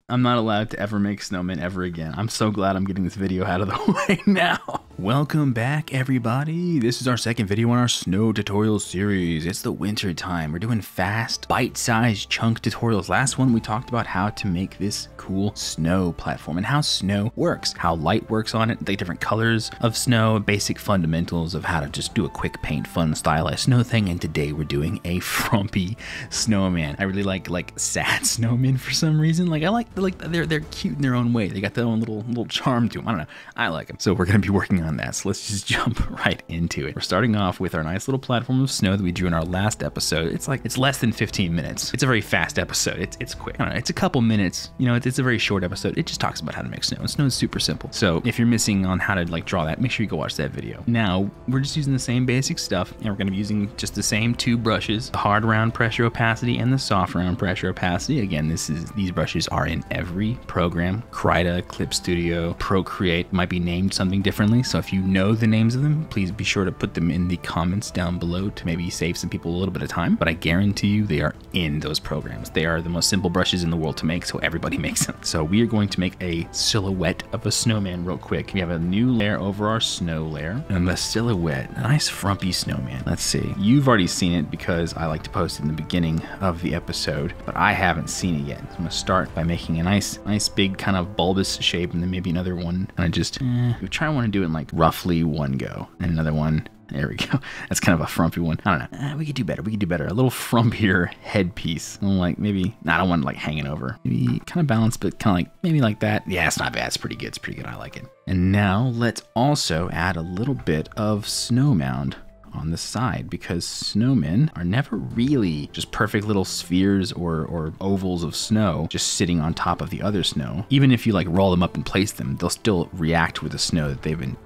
I'm not allowed to ever make snowmen ever again. I'm so glad I'm getting this video out of the way now. Welcome back, everybody. This is our second video on our snow tutorial series. It's the winter time. We're doing fast, bite-sized chunk tutorials. Last one, we talked about how to make this cool snow platform and how snow works, how light works on it, the different colors of snow, basic fundamentals of how to just do a quick paint, fun, stylized snow thing. And today we're doing a frumpy snowman. I really like sad snowmen for some reason. They're cute in their own way. They got their own little charm to them. I don't know. I like them. So we're gonna be working on that. So let's just jump right into it. We're starting off with our nice little platform of snow that we drew in our last episode. It's less than 15 minutes. It's a very fast episode. It's quick. I don't know. It's a couple minutes. You know, it's a very short episode. It just talks about how to make snow. And snow is super simple. So if you're missing on how to draw that, make sure you go watch that video. Now we're just using the same basic stuff, and we're gonna be using just the same two brushes: the hard round pressure opacity and the soft round pressure opacity. Again, these brushes are in every program. Krita, Clip Studio, Procreate might be named something differently. So if you know the names of them, please be sure to put them in the comments down below to maybe save some people a little bit of time. But I guarantee you they are in those programs. They are the most simple brushes in the world to make, so everybody makes them. So we are going to make a silhouette of a snowman real quick. We have a new layer over our snow layer and the silhouette, a nice frumpy snowman. Let's see. You've already seen it because I like to post it in the beginning of the episode, but I haven't seen it yet. So I'm gonna start by making a nice big kind of bulbous shape, and then maybe another one. And I just we try and want to do it in like roughly one go, and another one. There we go. That's kind of a frumpy one. I don't know. We could do better. We could do better. A little frumpier headpiece. Maybe, I don't want it hanging over. Maybe kind of balanced, but kind of maybe like that. Yeah, it's not bad. It's pretty good. It's pretty good. I like it. And now let's also add a little bit of snow mound on the side, because snowmen are never really just perfect little spheres or ovals of snow just sitting on top of the other snow. Even if you roll them up and place them, they'll still react with the snow that they've been,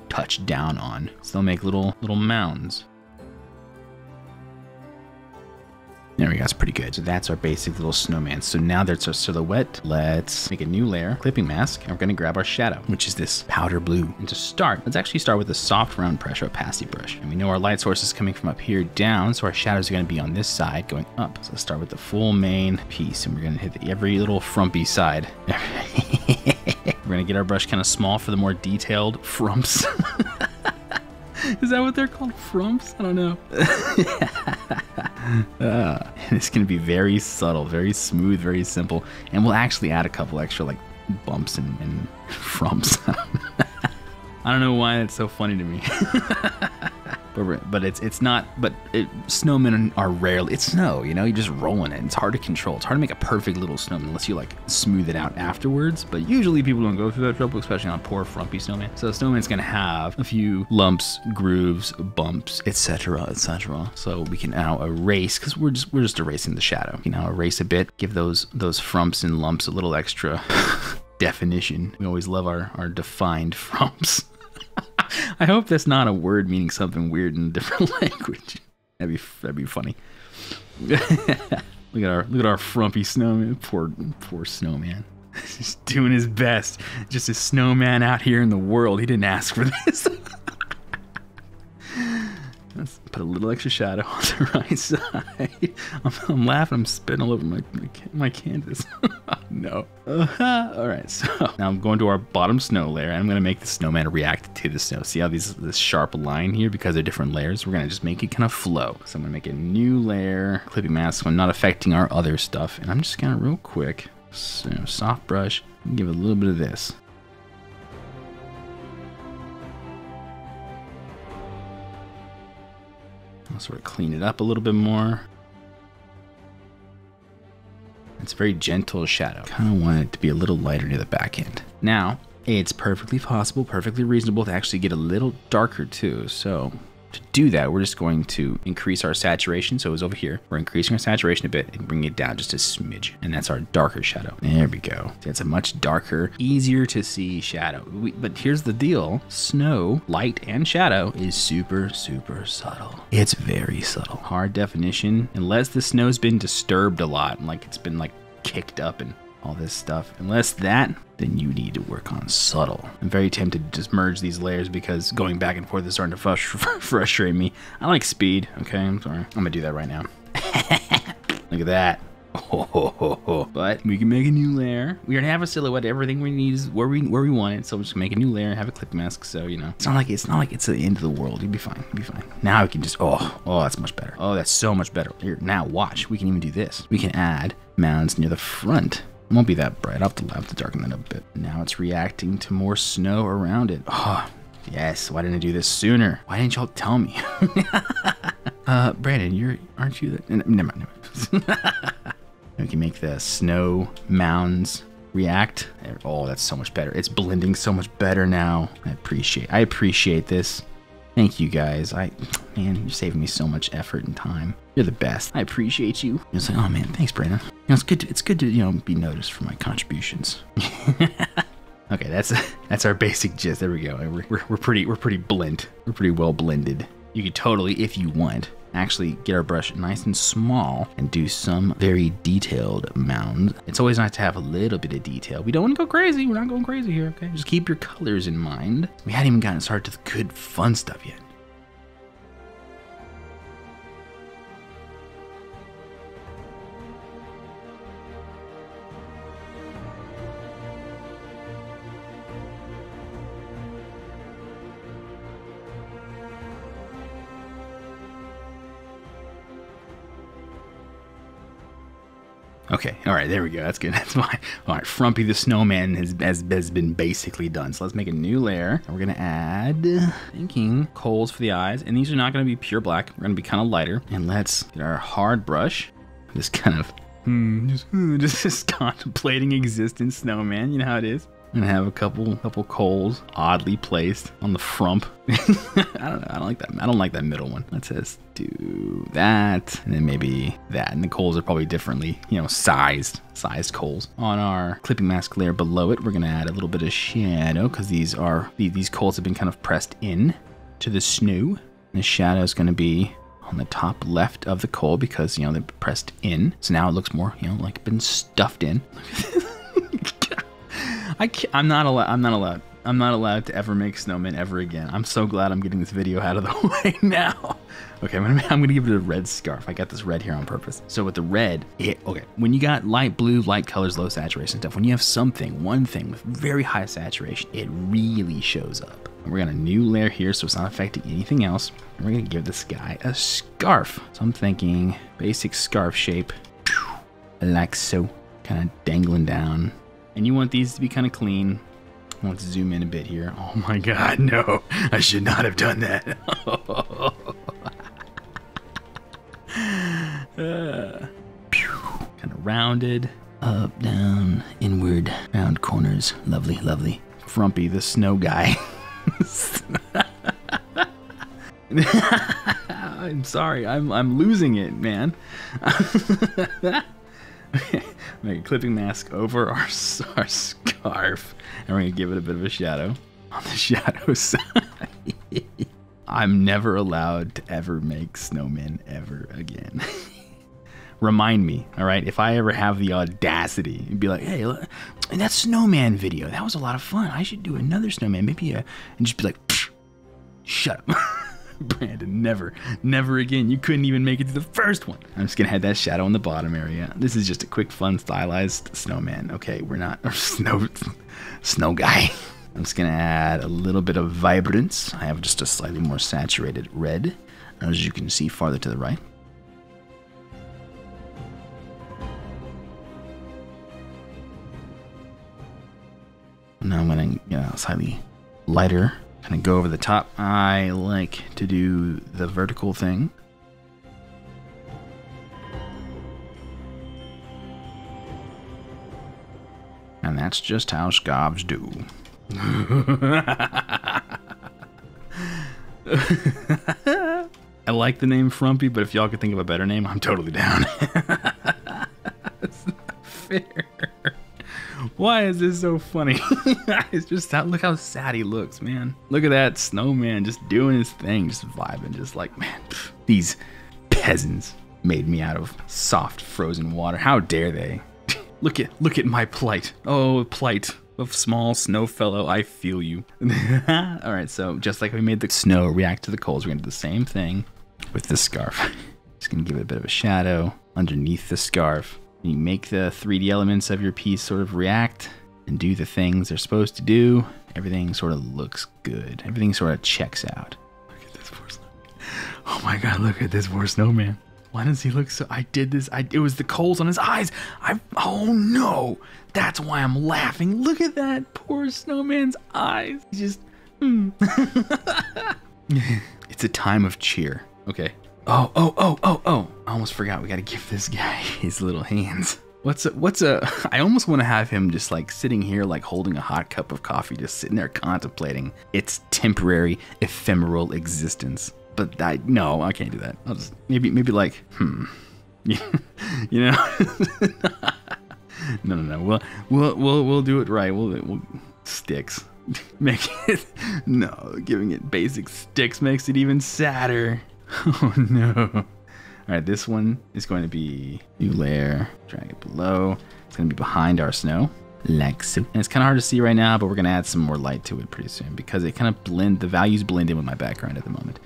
touched down on. So they'll make little mounds. There we go, that's pretty good. So that's our basic little snowman. So now that's our silhouette. Let's make a new layer, clipping mask, and we're gonna grab our shadow, which is this powder blue. And to start, let's actually start with a soft round pressure opacity brush. And we know our light source is coming from up here down, so our shadows are gonna be on this side going up. So let's start with the full main piece, and we're gonna hit every little frumpy side. We're gonna get our brush kind of small for the more detailed frumps. Is that what they're called? Frumps? I don't know. And it's gonna be very subtle, very smooth, very simple. And we'll actually add a couple extra bumps and frumps. I don't know why it's so funny to me. But it's not, snowmen are rarely, it's snow, you're just rolling it. It's hard to control. It's hard to make a perfect little snowman unless you smooth it out afterwards. But usually people don't go through that trouble, especially on a poor frumpy snowman. So the snowman's gonna have a few lumps, grooves, bumps, etc., etc. So we can now erase, because we're just erasing the shadow. You can now erase a bit, give those frumps and lumps a little extra definition. We always love our defined frumps. I hope that's not a word meaning something weird in a different language. That'd be funny. Look at our frumpy snowman. Poor snowman. Just doing his best. Just a snowman out here in the world. He didn't ask for this. Let's put a little extra shadow on the right side. I'm laughing. I'm spitting all over my canvas. No. All right, so now I'm going to our bottom snow layer, and I'm going to make the snowman react to the snow. See how this sharp line here, because they're different layers? We're going to just make it kind of flow. So I'm going to make a new layer, clipping mask, so I'm not affecting our other stuff. And I'm just going to real quick, soft brush, and give it a little bit of this. I'll sort of clean it up a little bit more. It's a very gentle shadow. Kind of want it to be a little lighter near the back end. Now, it's perfectly possible, perfectly reasonable to actually get a little darker too. So to do that, we're just going to increase our saturation. So it was over here. We're increasing our saturation a bit and bringing it down just a smidge. And that's our darker shadow. There we go. That's a much darker, easier to see shadow. But here's the deal. Snow, light and shadow is super, super subtle. It's very subtle. Hard definition, unless the snow's been disturbed a lot, and it's been kicked up and all this stuff. Unless that, then you need to work on subtle. I'm very tempted to just merge these layers because going back and forth is starting to frustrate me. I like speed, okay? I'm sorry. I'm gonna do that right now. Look at that. But we can make a new layer. We already have a silhouette. Everything we need is where we want it. So we'll just make a new layer, have a clip mask. So, you know, it's not like it's the end of the world. You'll be fine. You'll be fine. Now we can just, oh, that's much better. Oh, that's so much better. Here, now watch. We can even do this. We can add mounds near the front. It won't be that bright. I'll have to darken that up a bit. Now it's reacting to more snow around it. Oh, yes. Why didn't I do this sooner? Why didn't y'all tell me? Brandon, aren't you the... Never mind. We can make the snow mounds react. Oh, that's so much better. It's blending so much better now. I appreciate this. Thank you guys. Man, you're saving me so much effort and time. You're the best. I appreciate you. It's like, oh man, thanks, Brandon. You know, it's good to, you know, be noticed for my contributions. Okay, that's our basic gist. There we go. We're pretty blend. We're pretty well blended. You could totally, if you want, actually get our brush nice and small and do some very detailed mounds. It's always nice to have a little bit of detail. We don't want to go crazy. We're not going crazy here, okay? Just keep your colors in mind. We hadn't even gotten started to the good fun stuff yet. Okay, all right, there we go. That's good. That's fine. All right, Frumpy the Snowman has been basically done. So let's make a new layer. And we're gonna add, thinking, coals for the eyes. And these are not gonna be pure black. We're gonna be kind of lighter. And let's get our hard brush. Just kind of, just contemplating existence, Snowman. You know how it is. I'm gonna have a couple coals oddly placed on the frump. I don't know. I don't like that. I don't like that middle one. Let's just do that, and then maybe that. And the coals are probably differently, you know, sized coals. On our clipping mask layer below it, we're gonna add a little bit of shadow because these coals have been kind of pressed in to the snow. And the shadow is gonna be on the top left of the coal because, you know, they're pressed in. So now it looks more, you know, like been stuffed in. I'm not allowed to ever make snowmen ever again. I'm so glad I'm getting this video out of the way now. Okay, I'm gonna give it a red scarf. I got this red here on purpose. So with the red, okay, when you got light blue, light colors, low saturation stuff, when you have one thing with very high saturation, it really shows up. And we're gonna new layer here so it's not affecting anything else. And we're gonna give this guy a scarf. So I'm thinking basic scarf shape, like so, kind of dangling down. And you want these to be kind of clean. Let's zoom in a bit here. Oh my God, no. I should not have done that. Kind of rounded. Up, down, inward, round corners. Lovely, lovely. Frumpy, the snow guy. I'm sorry. I'm losing it, man. Make a clipping mask over our scarf, and we're gonna give it a bit of a shadow on the shadow side. I'm never allowed to ever make snowmen ever again. Remind me, all right? If I ever have the audacity and be like, hey, look, that snowman video, that was a lot of fun. I should do another snowman, maybe and just be like, shut up. Brandon, never again. You couldn't even make it to the first one. I'm just gonna add that shadow in the bottom area. This is just a quick, fun, stylized snowman. Okay, we're not snow guy. I'm just gonna add a little bit of vibrance. I have just a slightly more saturated red, as you can see farther to the right. Now I'm gonna get slightly lighter. Kind of go over the top. I like to do the vertical thing. And that's just how scabs do. I like the name Frumpy, but if y'all could think of a better name, I'm totally down. That's not fair. Why is this so funny? It's just look how sad he looks, man. Look at that snowman just doing his thing, just vibing, just like, man, these peasants made me out of soft frozen water. How dare they? Look at my plight. Oh, plight of small snow fellow, I feel you. All right, so just like we made the snow react to the coals, we're gonna do the same thing with the scarf. Just gonna give it a bit of a shadow underneath the scarf. You make the 3D elements of your piece sort of react and do the things they're supposed to do. Everything sort of looks good. Everything sort of checks out. Look at this poor snowman. Oh my god, look at this poor snowman. Why does he look so... I did this. It was the coals on his eyes. Oh no. That's why I'm laughing. Look at that poor snowman's eyes. He just... It's a time of cheer. Okay. Oh. I almost forgot. We got to give this guy his little hands. I almost want to have him just like sitting here like holding a hot cup of coffee, just sitting there contemplating its temporary, ephemeral existence. But no, I can't do that. I'll just maybe like, you know, no. We'll do it right. We'll sticks. Make it giving it basic sticks makes it even sadder. Oh no. All right, this one is going to be new layer. Drag it below. It's going to be behind our snow, like so. And it's kind of hard to see right now, but we're going to add some more light to it pretty soon because it kind of the values blend in with my background at the moment.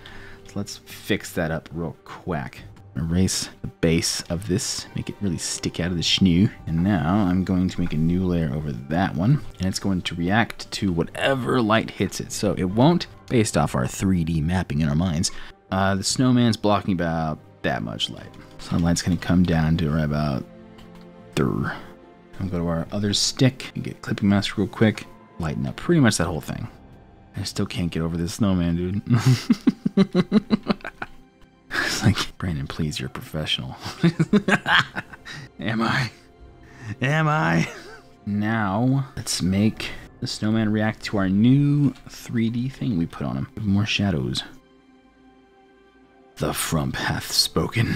So let's fix that up real quick. Erase the base of this, make it really stick out of the snoo. And now I'm going to make a new layer over that one, and it's going to react to whatever light hits it. So it won't, based off our 3D mapping in our minds, the snowman's blocking about that much light. So the light's going to come down to right about there. I'll go to our other stick and get clipping mask real quick, lighten up pretty much that whole thing. I still can't get over this snowman, dude. It's like, Brandon, please, you're a professional. Am I? Now, let's make the snowman react to our new 3D thing we put on him. More shadows. The frump hath spoken.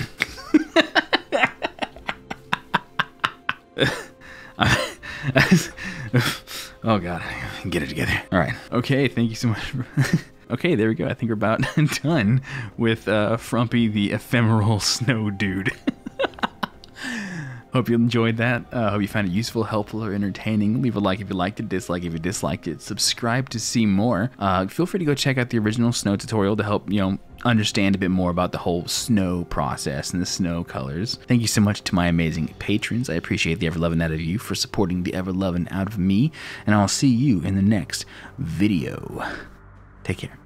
Oh god, get it together. All right. Okay, thank you so much. Okay, there we go. I think we're about done with Frumpy the ephemeral snow dude. Hope you enjoyed that. Hope you found it useful, helpful, or entertaining. Leave a like if you liked it, dislike if you disliked it. Subscribe to see more. Feel free to go check out the original snow tutorial to help, understand a bit more about the whole snow process and the snow colors. Thank you so much to my amazing patrons. I appreciate the ever-loving out of you for supporting the ever-loving out of me. And I'll see you in the next video. Take care.